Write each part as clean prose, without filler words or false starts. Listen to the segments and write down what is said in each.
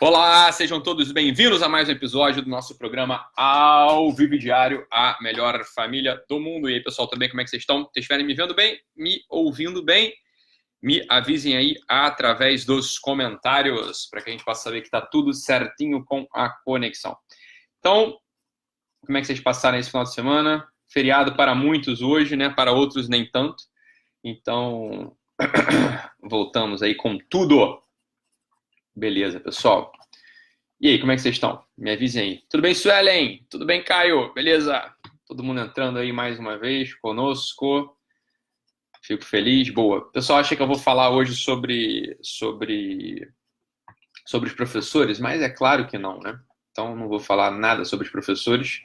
Olá, sejam todos bem-vindos a mais um episódio do nosso programa Ao Vivo Diário, a melhor família do mundo. E aí, pessoal, tudo bem? Como é que vocês estão? Vocês estiverem me vendo bem? Me ouvindo bem? Me avisem aí através dos comentários, para que a gente possa saber que está tudo certinho com a conexão. Então, como é que vocês passaram esse final de semana? Feriado para muitos hoje, né? Para outros nem tanto. Então, voltamos aí com tudo. Beleza, pessoal. E aí, como é que vocês estão? Me avisem aí. Tudo bem, Suelen? Tudo bem, Caio? Beleza? Todo mundo entrando aí mais uma vez conosco. Fico feliz. Boa. Pessoal, acha que eu vou falar hoje sobre os professores, mas é claro que não, né? Então, não vou falar nada sobre os professores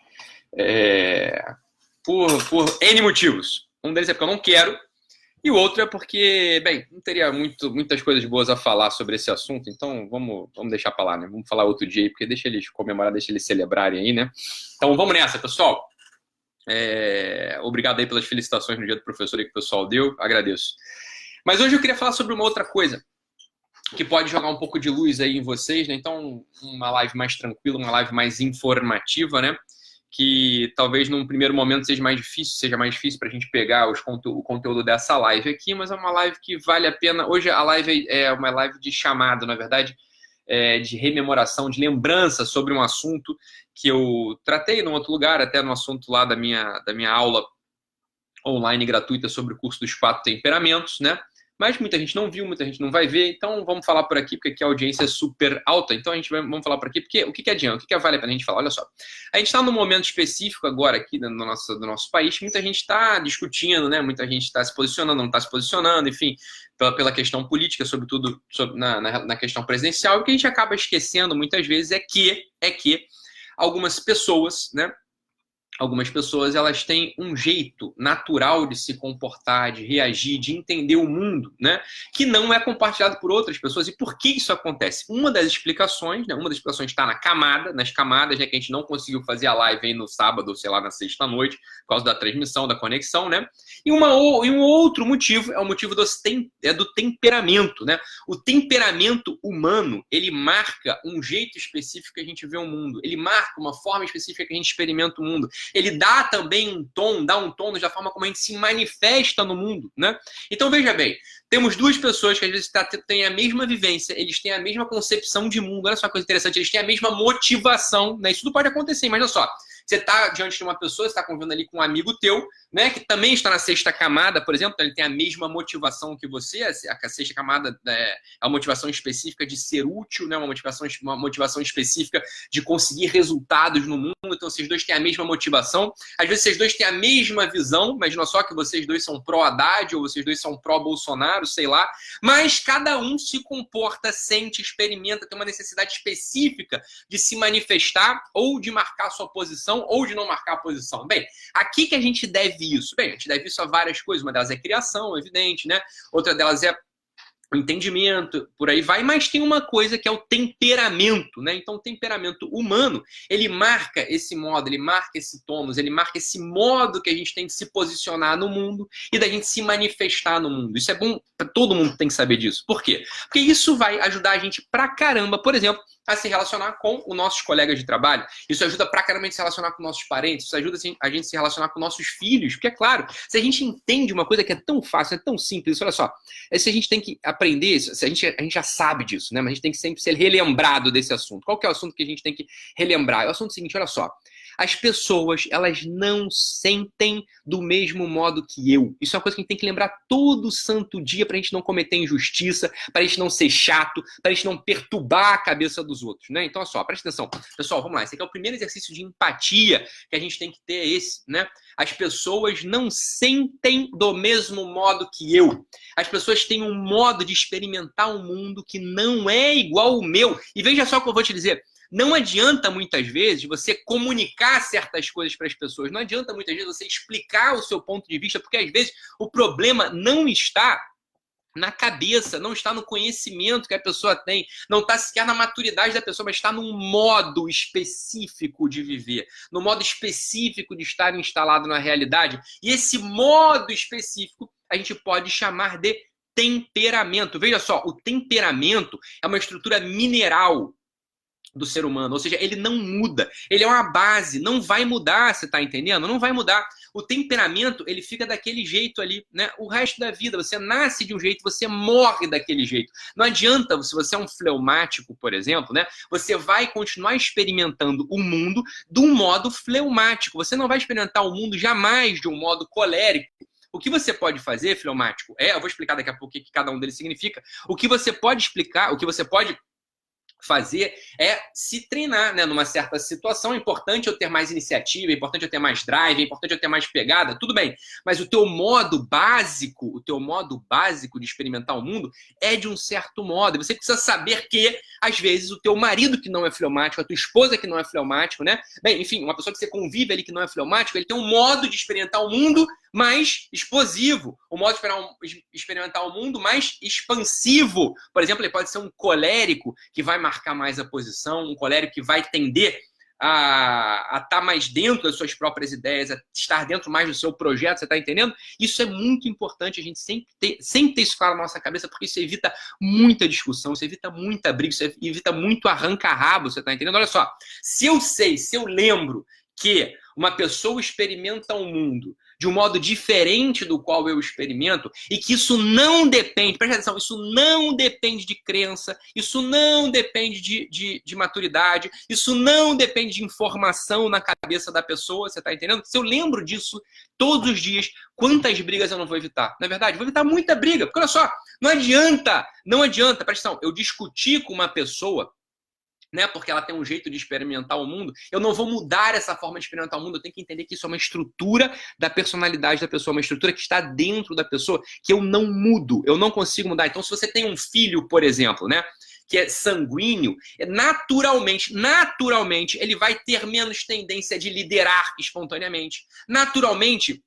por N motivos. Um deles é porque eu não quero. E o outro é porque, bem, não teria muitas coisas boas a falar sobre esse assunto, então vamos deixar pra lá, né? Vamos falar outro dia aí, porque deixa eles comemorar, deixa eles celebrarem aí, né? Então vamos nessa, pessoal. Obrigado aí pelas felicitações no dia do professor aí que o pessoal deu, agradeço. Mas hoje eu queria falar sobre uma outra coisa, que pode jogar um pouco de luz aí em vocês, né? Então, uma live mais tranquila, uma live mais informativa, né? Que talvez num primeiro momento seja mais difícil para a gente pegar o conteúdo dessa live aqui, mas é uma live que vale a pena. Hoje a live é uma live de chamado, na verdade, de rememoração, de lembrança sobre um assunto que eu tratei num outro lugar, até no assunto lá da minha aula online gratuita sobre o curso dos 4 temperamentos, né? Mas muita gente não viu, muita gente não vai ver, então vamos falar por aqui, porque aqui a audiência é super alta, então vamos falar por aqui, porque o que adianta, o que vale a pena a gente falar? Olha só, a gente está num momento específico agora aqui do nosso país, que muita gente está discutindo, né? Muita gente está se posicionando, não está se posicionando, enfim, pela questão política, sobretudo na questão presidencial, e o que a gente acaba esquecendo muitas vezes é que algumas pessoas, né? Algumas pessoas, elas têm um jeito natural de se comportar, de reagir, de entender o mundo, né? Que não é compartilhado por outras pessoas. E por que isso acontece? Uma das explicações, né? Uma das explicações está nas camadas, né? Que a gente não conseguiu fazer a live aí no sábado, ou sei lá, na sexta-noite, por causa da transmissão, da conexão, né? E um outro motivo é o motivo do temperamento, né? O temperamento humano, ele marca um jeito específico que a gente vê o mundo. Ele marca uma forma específica que a gente experimenta o mundo. Ele dá também um tom da forma como a gente se manifesta no mundo, né? Então, veja bem, temos duas pessoas que às vezes têm a mesma vivência, eles têm a mesma concepção de mundo, olha só que coisa interessante, eles têm a mesma motivação, né? Isso tudo pode acontecer, mas olha só, você está diante de uma pessoa, você está convivendo ali com um amigo teu, né, que também está na sexta camada, por exemplo, então ele tem a mesma motivação que você, a sexta camada é a motivação específica de ser útil, né, uma motivação específica de conseguir resultados no mundo, então vocês dois têm a mesma motivação, às vezes vocês dois têm a mesma visão, imagina só que vocês dois são pró-Haddad ou vocês dois são pró-Bolsonaro, sei lá, mas cada um se comporta, sente, experimenta, tem uma necessidade específica de se manifestar ou de marcar sua posição ou de não marcar a posição. Bem, aqui que a gente deve isso? Bem, a gente deve isso a várias coisas. Uma delas é criação, evidente, né? Outra delas é entendimento, por aí vai, mas tem uma coisa que é o temperamento, né? Então, o temperamento humano, ele marca esse modo, ele marca esse tônus, ele marca esse modo que a gente tem de se posicionar no mundo e da gente se manifestar no mundo. Isso é bom, todo mundo tem que saber disso. Por quê? Porque isso vai ajudar a gente pra caramba, por exemplo, a se relacionar com os nossos colegas de trabalho. Isso ajuda pra caramba a gente se relacionar com nossos parentes, isso ajuda a gente se relacionar com nossos filhos, porque é claro, se a gente entende uma coisa que é tão fácil, é tão simples, olha só, se a gente tem que aprender isso, a gente já sabe disso, né? Mas a gente tem que sempre ser relembrado desse assunto. Qual que é o assunto que a gente tem que relembrar? É o assunto seguinte, olha só. As pessoas, elas não sentem do mesmo modo que eu. Isso é uma coisa que a gente tem que lembrar todo santo dia pra gente não cometer injustiça, pra gente não ser chato, pra gente não perturbar a cabeça dos outros, né? Então, olha só, presta atenção. Pessoal, vamos lá. Esse aqui é o primeiro exercício de empatia que a gente tem que ter, é esse, né? As pessoas não sentem do mesmo modo que eu. As pessoas têm um modo de experimentar um mundo que não é igual ao meu. E veja só o que eu vou te dizer. Não adianta muitas vezes você comunicar certas coisas para as pessoas. Não adianta muitas vezes você explicar o seu ponto de vista, porque às vezes o problema não está na cabeça, não está no conhecimento que a pessoa tem, não está sequer na maturidade da pessoa, mas está num modo específico de viver, no modo específico de estar instalado na realidade. E esse modo específico a gente pode chamar de temperamento. Veja só, o temperamento é uma estrutura mineral. do ser humano, ou seja, ele não muda, ele é uma base, não vai mudar, você tá entendendo? Não vai mudar. O temperamento, ele fica daquele jeito ali, né? O resto da vida, você nasce de um jeito, você morre daquele jeito. Não adianta, se você é um fleumático, por exemplo, né? Você vai continuar experimentando o mundo de um modo fleumático, você não vai experimentar o mundo jamais de um modo colérico. O que você pode fazer, fleumático, eu vou explicar daqui a pouco o que cada um deles significa, o que você pode explicar, o que você pode fazer é se treinar, né? Numa certa situação. É importante eu ter mais iniciativa, é importante eu ter mais drive, é importante eu ter mais pegada, tudo bem. Mas o teu modo básico de experimentar o mundo é de um certo modo. Você precisa saber que, às vezes, o teu marido que não é fleumático, a tua esposa que não é fleumático, né? Bem, enfim, uma pessoa que você convive ali que não é fleumático, ele tem um modo de experimentar o mundo mais explosivo, um modo de experimentar o mundo mais expansivo. Por exemplo, ele pode ser um colérico que vai marcar mais a posição, um colérico que vai tender a estar mais dentro das suas próprias ideias, a estar dentro mais do seu projeto, você está entendendo? Isso é muito importante, a gente sempre ter isso claro na nossa cabeça, porque isso evita muita discussão, isso evita muita briga, isso evita muito arranca-rabo, você está entendendo? Olha só, se eu lembro que uma pessoa experimenta o mundo de um modo diferente do qual eu experimento, e que isso não depende, presta atenção, isso não depende de crença, isso não depende de maturidade, isso não depende de informação na cabeça da pessoa, você está entendendo? Se eu lembro disso todos os dias, quantas brigas eu não vou evitar? Na verdade, vou evitar muita briga, porque olha só, não adianta, presta atenção, eu discutir com uma pessoa, né, porque ela tem um jeito de experimentar o mundo, eu não vou mudar essa forma de experimentar o mundo, eu tenho que entender que isso é uma estrutura da personalidade da pessoa, uma estrutura que está dentro da pessoa, que eu não mudo, eu não consigo mudar. Então, se você tem um filho, por exemplo, né, que é sanguíneo, naturalmente, ele vai ter menos tendência de liderar espontaneamente. Naturalmente,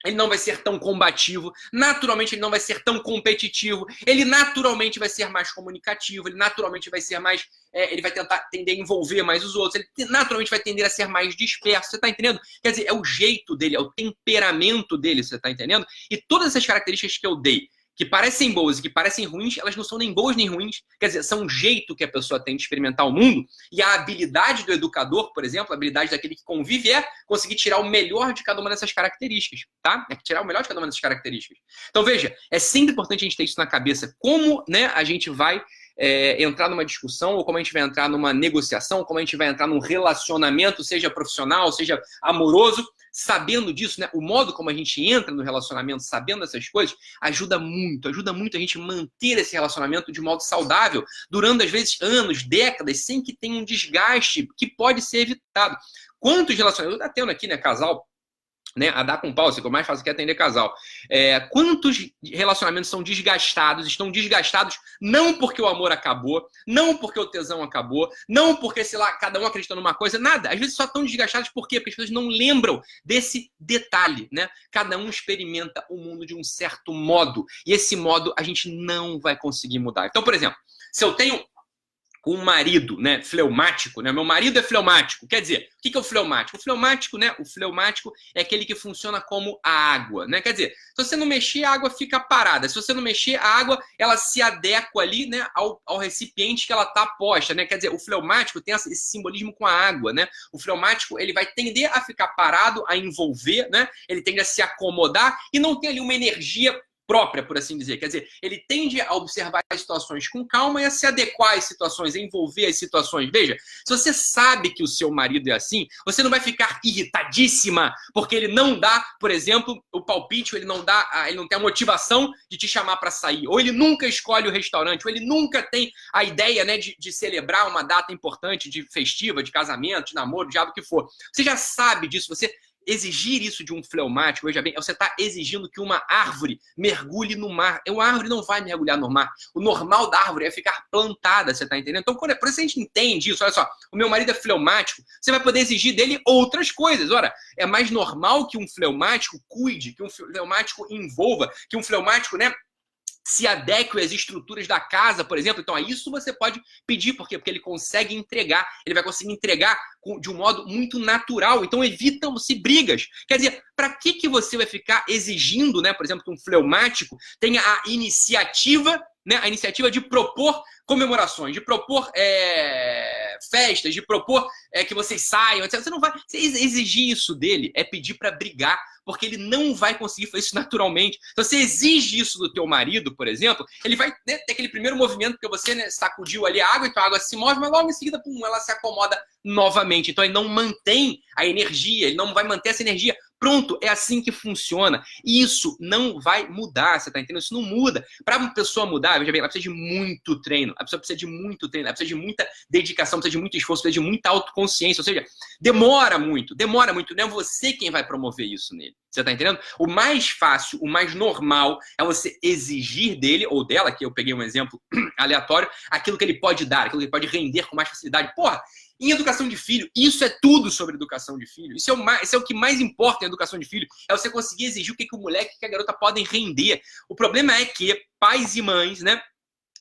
ele não vai ser tão combativo, naturalmente ele não vai ser tão competitivo, ele naturalmente vai ser mais comunicativo, ele naturalmente vai ser mais, ele vai tender a envolver mais os outros, ele naturalmente vai tender a ser mais disperso, você está entendendo? Quer dizer, é o jeito dele, é o temperamento dele, você está entendendo? E todas essas características que eu dei, que parecem boas e que parecem ruins, elas não são nem boas nem ruins. Quer dizer, são um jeito que a pessoa tem de experimentar o mundo, e a habilidade do educador, por exemplo, a habilidade daquele que convive é conseguir tirar o melhor de cada uma dessas características, tá? É tirar o melhor de cada uma dessas características. Então, veja, é sempre importante a gente ter isso na cabeça. Como, né, a gente vai entrar numa discussão, ou como a gente vai entrar numa negociação, como a gente vai entrar num relacionamento, seja profissional, seja amoroso, sabendo disso, né? O modo como a gente entra no relacionamento, sabendo essas coisas, ajuda muito a gente manter esse relacionamento de modo saudável, durando às vezes anos, décadas, sem que tenha um desgaste que pode ser evitado. Quantos relacionamentos, eu estou tendo aqui, né, casal, né, a dar com pau, o que eu mais faço aqui é atender casal. Quantos relacionamentos são desgastados, estão desgastados não porque o amor acabou, não porque o tesão acabou, não porque, sei lá, cada um acredita numa coisa, nada. Às vezes só estão desgastados por quê? Porque as pessoas não lembram desse detalhe, né? Cada um experimenta o mundo de um certo modo, e esse modo a gente não vai conseguir mudar. Então, por exemplo, se eu tenho um marido, né, fleumático, né? Meu marido é fleumático. Quer dizer, o que é o fleumático? O fleumático, né? O fleumático é aquele que funciona como a água, né? Quer dizer, se você não mexer, a água fica parada. Se você não mexer, a água, ela se adequa ali, né, ao recipiente que ela está posta, né? Quer dizer, o fleumático tem esse simbolismo com a água, né? O fleumático, ele vai tender a ficar parado, a envolver, né? Ele tende a se acomodar e não tem ali uma energia própria, por assim dizer. Quer dizer, ele tende a observar as situações com calma e a se adequar às situações, a envolver as situações. Veja, se você sabe que o seu marido é assim, você não vai ficar irritadíssima porque ele não dá, por exemplo, o palpite, ou ele não tem a motivação de te chamar para sair, ou ele nunca escolhe o restaurante, ou ele nunca tem a ideia, né, de celebrar uma data importante, de festiva, de casamento, de namoro, de diabo que for. Você já sabe disso, você exigir isso de um fleumático, veja bem, você está exigindo que uma árvore mergulhe no mar. Uma árvore não vai mergulhar no mar. O normal da árvore é ficar plantada, você está entendendo? Então, por isso a gente entende isso. Olha só, o meu marido é fleumático, você vai poder exigir dele outras coisas. Ora, é mais normal que um fleumático cuide, que um fleumático envolva, que um fleumático, né, se adeque às estruturas da casa, por exemplo. Então, isso você pode pedir. Por quê? Porque ele consegue entregar. Ele vai conseguir entregar de um modo muito natural. Então, evitam-se brigas. Quer dizer, para que você vai ficar exigindo, né, por exemplo, que um fleumático tenha a iniciativa, né, a iniciativa de propor comemorações, de propor festas, de propor que vocês saiam, etc. Você não vai exigir isso dele, é pedir para brigar, porque ele não vai conseguir fazer isso naturalmente. Então, você exige isso do teu marido, por exemplo, ele vai, né, ter aquele primeiro movimento que você, né, sacudiu ali a água, então a água se move, mas logo em seguida, pum, ela se acomoda novamente. Então, ele não mantém a energia, ele não vai manter essa energia. Pronto, é assim que funciona. Isso não vai mudar, você tá entendendo? Isso não muda. Para uma pessoa mudar, veja bem, ela precisa de muito treino. A pessoa precisa de muito treino, ela precisa de muita dedicação, precisa de muito esforço, precisa de muita autoconsciência. Ou seja, demora muito, demora muito. Não é você quem vai promover isso nele. Você tá entendendo? O mais fácil, o mais normal é você exigir dele ou dela, que eu peguei um exemplo aleatório, aquilo que ele pode dar, aquilo que ele pode render com mais facilidade. Porra! Em educação de filho, isso é tudo sobre educação de filho. Isso é o que mais importa em educação de filho. É você conseguir exigir o que o moleque e a garota podem render. O problema é que pais e mães, né,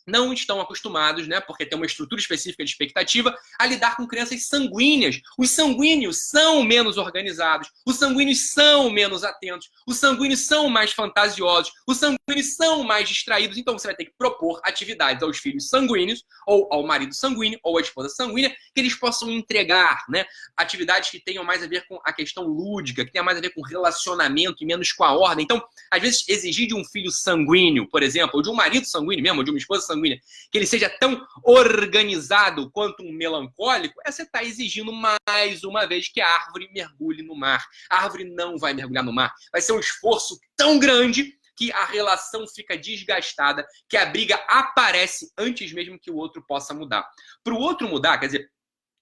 não estão acostumados, né, porque tem uma estrutura específica de expectativa, a lidar com crianças sanguíneas. Os sanguíneos são menos organizados, os sanguíneos são menos atentos, os sanguíneos são mais fantasiosos, os sanguíneos são mais distraídos. Então você vai ter que propor atividades aos filhos sanguíneos, ou ao marido sanguíneo, ou à esposa sanguínea, que eles possam entregar, né, atividades que tenham mais a ver com a questão lúdica, que tenham mais a ver com relacionamento e menos com a ordem. Então, às vezes, exigir de um filho sanguíneo, por exemplo, ou de um marido sanguíneo mesmo, ou de uma esposa sanguínea, que ele seja tão organizado quanto um melancólico, você está exigindo mais uma vez que a árvore mergulhe no mar. A árvore não vai mergulhar no mar. Vai ser um esforço tão grande que a relação fica desgastada, que a briga aparece antes mesmo que o outro possa mudar. Para o outro mudar, quer dizer,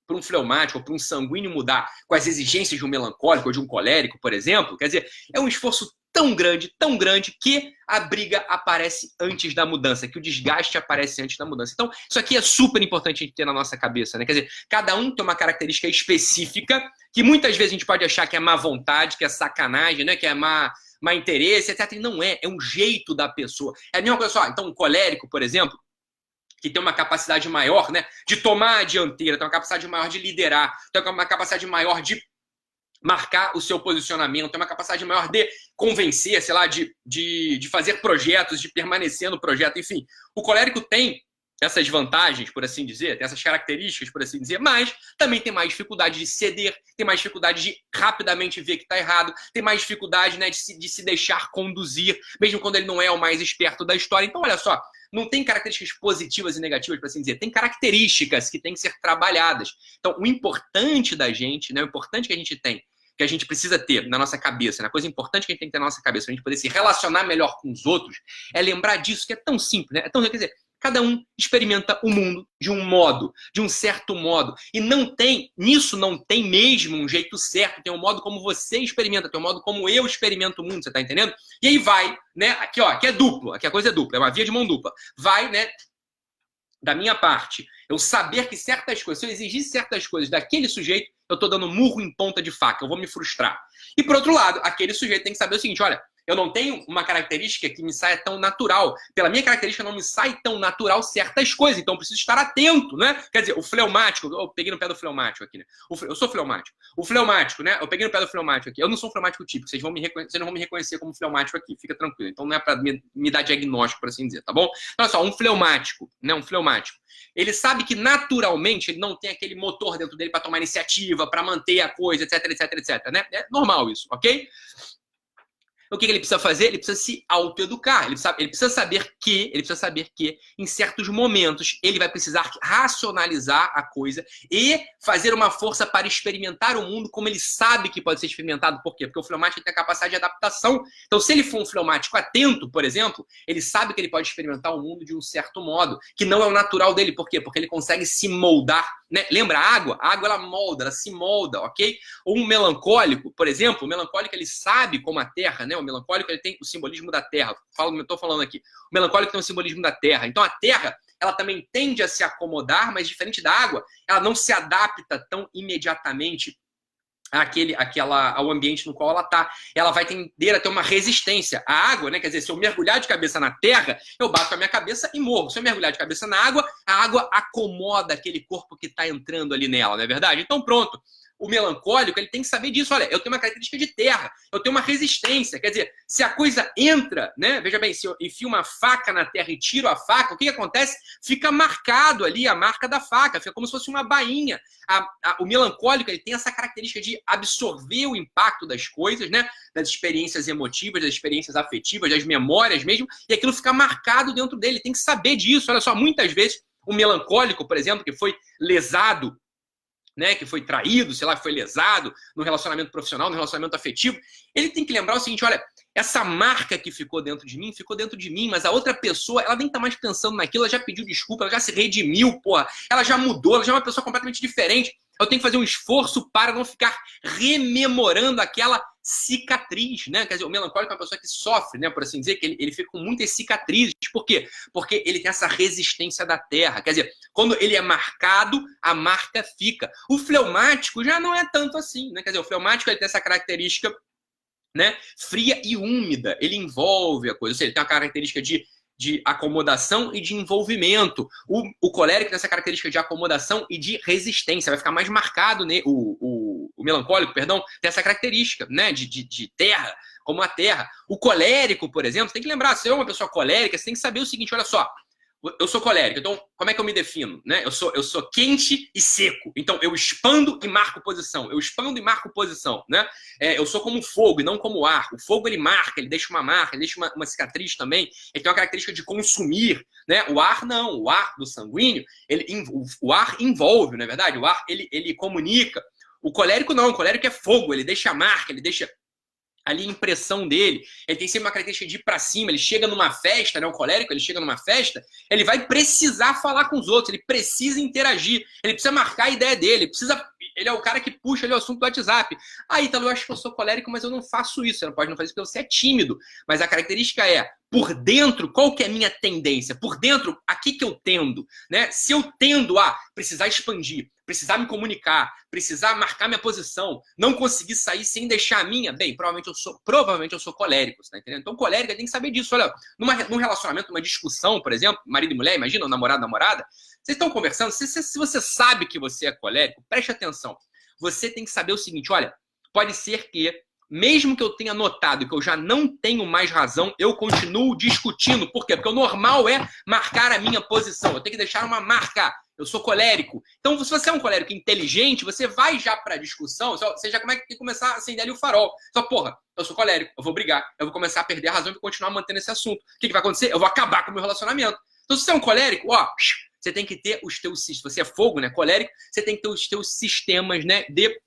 para um fleumático ou para um sanguíneo mudar com as exigências de um melancólico ou de um colérico, por exemplo, quer dizer, é um esforço tão grande, que a briga aparece antes da mudança, que o desgaste aparece antes da mudança. Então, isso aqui é super importante a gente ter na nossa cabeça, né? Quer dizer, cada um tem uma característica específica, que muitas vezes a gente pode achar que é má vontade, que é sacanagem, né? Que é má interesse, etc. E não é, é um jeito da pessoa. É a mesma coisa só. Então, um colérico, por exemplo, que tem uma capacidade maior, né, de tomar a dianteira, tem uma capacidade maior de liderar, tem uma capacidade maior de marcar o seu posicionamento, tem uma capacidade maior de convencer, sei lá, de fazer projetos, de permanecer no projeto, enfim. O colérico tem essas vantagens, por assim dizer, tem essas características, por assim dizer, mas também tem mais dificuldade de ceder, tem mais dificuldade de rapidamente ver que está errado, tem mais dificuldade, né, de se deixar conduzir, mesmo quando ele não é o mais esperto da história. Então, olha só, não tem características positivas e negativas, por assim dizer, tem características que têm que ser trabalhadas. Então, o importante da gente, né, o importante que a gente tem, que a gente precisa ter na nossa cabeça, a coisa importante que a gente tem que ter na nossa cabeça, para a gente poder se relacionar melhor com os outros, é lembrar disso, que é tão simples, né? É tão, quer dizer, cada um experimenta o mundo de um modo, de um certo modo. E nisso não tem mesmo um jeito certo. Tem um modo como você experimenta, tem um modo como eu experimento o mundo, você tá entendendo? E aí vai, né? Aqui, ó, aqui é duplo, aqui a coisa é dupla, é uma via de mão dupla. Vai, né? Da minha parte, eu saber que certas coisas, se eu exigir certas coisas daquele sujeito, eu tô dando murro em ponta de faca, eu vou me frustrar. E por outro lado, aquele sujeito tem que saber o seguinte, olha, eu não tenho uma característica que me saia tão natural. Pela minha característica, não me sai tão natural certas coisas. Então, eu preciso estar atento, né? Quer dizer, o fleumático, eu peguei no pé do fleumático aqui, né? Eu sou fleumático. O fleumático, né? Eu peguei no pé do fleumático aqui. Eu não sou um fleumático típico. Vocês não vão me reconhecer como fleumático aqui. Fica tranquilo. Então, não é para me dar diagnóstico, por assim dizer, tá bom? Então, olha só, um fleumático, né? Um fleumático. Ele sabe que, naturalmente, ele não tem aquele motor dentro dele para tomar iniciativa, para manter a coisa, etc, né? É normal isso, ok? O que ele precisa fazer? Ele precisa se autoeducar. Ele precisa saber que, em certos momentos, ele vai precisar racionalizar a coisa e fazer uma força para experimentar o mundo como ele sabe que pode ser experimentado. Por quê? Porque o fleumático tem a capacidade de adaptação. Então, se ele for um fleumático atento, por exemplo, ele sabe que ele pode experimentar o mundo de um certo modo, que não é o natural dele. Por quê? Porque ele consegue se moldar, né? Lembra a água? A água, ela molda, ela se molda, ok? Ou um melancólico, por exemplo, o melancólico, ele sabe como a terra, né? O melancólico, ele tem o simbolismo da terra. Estou falando aqui. O melancólico tem o simbolismo da terra. Então, a terra, ela também tende a se acomodar, mas diferente da água, ela não se adapta tão imediatamente ao ambiente no qual ela está. Ela vai tender a ter uma resistência. A água, né? Quer dizer, se eu mergulhar de cabeça na terra, eu bato com a minha cabeça e morro. Se eu mergulhar de cabeça na água, a água acomoda aquele corpo que está entrando ali nela, não é verdade? Então, pronto. o melancólico, ele tem que saber disso. Olha, eu tenho uma característica de terra, eu tenho uma resistência. Quer dizer, se a coisa entra, né? Veja bem, se eu enfio uma faca na terra e tiro a faca, o que acontece? Fica marcado ali a marca da faca, fica como se fosse uma bainha. O melancólico, ele tem essa característica de absorver o impacto das coisas, né? Das experiências emotivas, das experiências afetivas, das memórias mesmo, e aquilo fica marcado dentro dele. Tem que saber disso. Olha só, muitas vezes o melancólico, por exemplo, que foi lesado, né, que foi traído, sei lá, que foi lesado no relacionamento profissional, no relacionamento afetivo, ele tem que lembrar o seguinte, olha, essa marca que ficou dentro de mim, mas a outra pessoa, ela nem tá mais pensando naquilo, ela já pediu desculpa, ela já se redimiu, porra, ela já mudou, ela já é uma pessoa completamente diferente. Eu tenho que fazer um esforço para não ficar rememorando aquela cicatriz, né? Quer dizer, o melancólico é uma pessoa que sofre, né? Por assim dizer, que ele fica com muitas cicatrizes. Por quê? Porque ele tem essa resistência da terra. Quer dizer, quando ele é marcado, a marca fica. O fleumático já não é tanto assim, né? Quer dizer, o fleumático ele tem essa característica, né, fria e úmida. Ele envolve a coisa. Ou seja, ele tem uma característica de acomodação e de envolvimento. O colérico tem essa característica de acomodação e de resistência. Vai ficar mais marcado, né? O melancólico, perdão, tem essa característica, né? De terra, como a terra. O colérico, por exemplo, você tem que lembrar, se é uma pessoa colérica, você tem que saber o seguinte, olha só, eu sou colérico, então como é que eu me defino? Né? Eu sou quente e seco, então eu expando e marco posição, né? Eu sou como fogo e não como ar. O fogo ele marca, ele deixa uma marca, ele deixa uma cicatriz também, ele tem uma característica de consumir, né? O ar não, o ar do sanguíneo, o ar envolve, não é verdade? O ar ele comunica. O colérico não, o colérico é fogo, ele deixa a marca, ele deixa ali a impressão dele, ele tem sempre uma característica de ir pra cima, ele chega numa festa, né, o colérico, ele chega numa festa, ele vai precisar falar com os outros, ele precisa interagir, ele precisa marcar a ideia dele, ele é o cara que puxa ali o assunto do WhatsApp. Ah, Ítalo, eu acho que eu sou colérico, mas eu não faço isso, você não pode não fazer isso porque você é tímido, mas a característica é, por dentro, qual que é a minha tendência? Por dentro, a que eu tendo? Né? Se eu tendo a precisar expandir, precisar me comunicar, precisar marcar minha posição, não conseguir sair sem deixar a minha, bem, provavelmente eu sou colérico, você tá entendendo? Então, colérico tem que saber disso. Olha, num relacionamento, numa discussão, por exemplo, marido e mulher, imagina, o namorado, namorada, vocês estão conversando, se você sabe que você é colérico, preste atenção. Você tem que saber o seguinte, olha, pode ser que mesmo que eu tenha notado que eu já não tenho mais razão, eu continuo discutindo. Por quê? Porque o normal é marcar a minha posição. Eu tenho que deixar uma marca. Eu sou colérico. Então, se você é um colérico inteligente, você vai já para a discussão, você já tem que começar a acender ali o farol. Só, porra, eu sou colérico, eu vou brigar, eu vou começar a perder a razão e vou continuar mantendo esse assunto. O que vai acontecer? Eu vou acabar com o meu relacionamento. Então, se você é um colérico, ó, você tem que ter os teus... Se você é fogo, né, colérico, você tem que ter os teus sistemas, né, de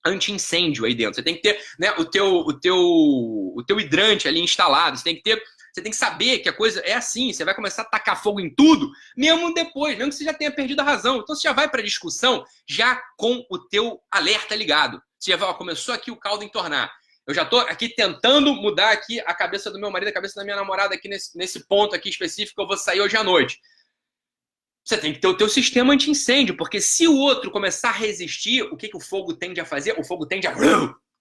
anti-incêndio aí dentro. Você tem que ter, né, o teu hidrante ali instalado. Você tem que saber que a coisa é assim. Você vai começar a tacar fogo em tudo, mesmo depois, mesmo que você já tenha perdido a razão. Então você já vai para a discussão já com o teu alerta ligado. Você já vai, ó, começou aqui o caldo entornar. Eu já estou aqui tentando mudar aqui a cabeça do meu marido, a cabeça da minha namorada aqui nesse ponto aqui específico que eu vou sair hoje à noite. Você tem que ter o teu sistema anti-incêndio, porque se o outro começar a resistir, o que o fogo tende a fazer? O fogo tende a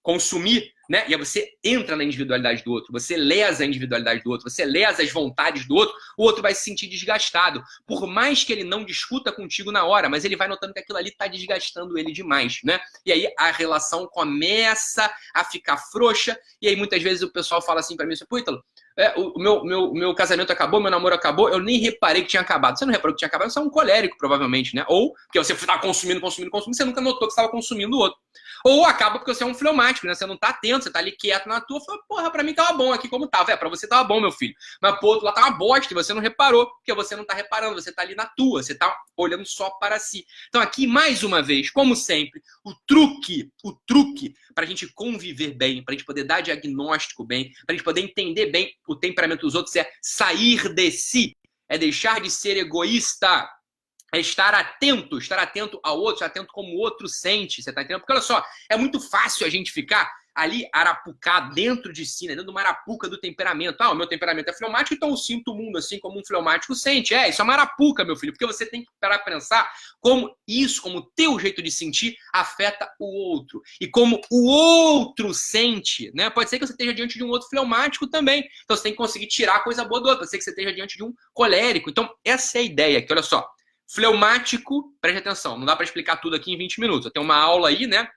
consumir, né? E aí você entra na individualidade do outro, você lesa a individualidade do outro, você lesa as vontades do outro, o outro vai se sentir desgastado. Por mais que ele não discuta contigo na hora, mas ele vai notando que aquilo ali está desgastando ele demais, né? E aí a relação começa a ficar frouxa, e aí muitas vezes o pessoal fala assim para mim, pô, Ítalo, o meu casamento acabou, meu namoro acabou, eu nem reparei que tinha acabado. Você não reparou que tinha acabado? Você é um colérico, provavelmente, né? Ou porque você está consumindo, você nunca notou que estava consumindo o outro. Ou acaba porque você é um fleumático, né? Você não tá atento, você tá ali quieto na tua, fala, porra, pra mim tava bom aqui como tava. Pra você tava bom, meu filho. Mas pro outro lá tava bosta e você não reparou, porque você não tá reparando, você tá ali na tua, você tá olhando só para si. Então aqui, mais uma vez, como sempre, o truque pra gente conviver bem, pra gente poder dar diagnóstico bem, pra gente poder entender bem o temperamento dos outros é sair de si, é deixar de ser egoísta. É estar atento ao outro, estar atento como o outro sente, você tá entendendo? Porque olha só, é muito fácil a gente ficar ali arapucar dentro de si, né? Dentro de uma arapuca do temperamento. Ah, o meu temperamento é fleumático, então eu sinto o mundo assim como um fleumático sente. Isso é uma arapuca, meu filho, porque você tem que parar para pensar como isso, como o teu jeito de sentir afeta o outro. E como o outro sente, né? Pode ser que você esteja diante de um outro fleumático também. Então você tem que conseguir tirar a coisa boa do outro. Pode ser que você esteja diante de um colérico. Então essa é a ideia aqui, olha só. Fleumático, preste atenção, não dá para explicar tudo aqui em 20 minutos. Eu tenho uma aula aí, né?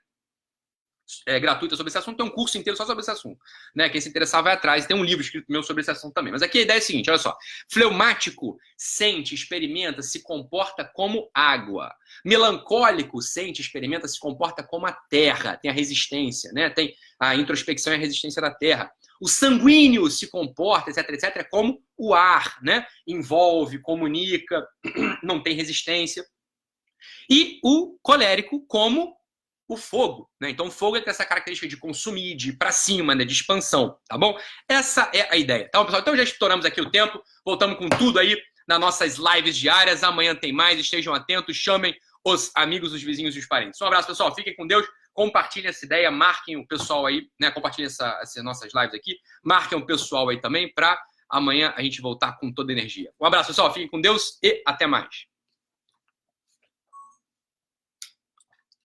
gratuita sobre esse assunto, tem um curso inteiro só sobre esse assunto, né? Quem se interessar vai atrás, tem um livro escrito meu sobre esse assunto também. Mas aqui a ideia é a seguinte, olha só. Fleumático sente, experimenta, se comporta como água. Melancólico sente, experimenta, se comporta como a terra. Tem a resistência, né? Tem a introspecção e a resistência da terra. O sanguíneo se comporta, etc, etc, como o ar, né? Envolve, comunica, não tem resistência. E o colérico como o fogo, né? Então o fogo tem essa característica de consumir, de ir para cima, né? De expansão, tá bom? Essa é a ideia, tá bom, pessoal? Então já estouramos aqui o tempo, voltamos com tudo aí nas nossas lives diárias. Amanhã tem mais, estejam atentos, chamem os amigos, os vizinhos e os parentes. Um abraço, pessoal, fiquem com Deus, compartilhem essa ideia, marquem o pessoal aí, né? Compartilhem essas nossas lives aqui, marquem o pessoal aí também para amanhã a gente voltar com toda a energia. Um abraço, pessoal, fiquem com Deus e até mais.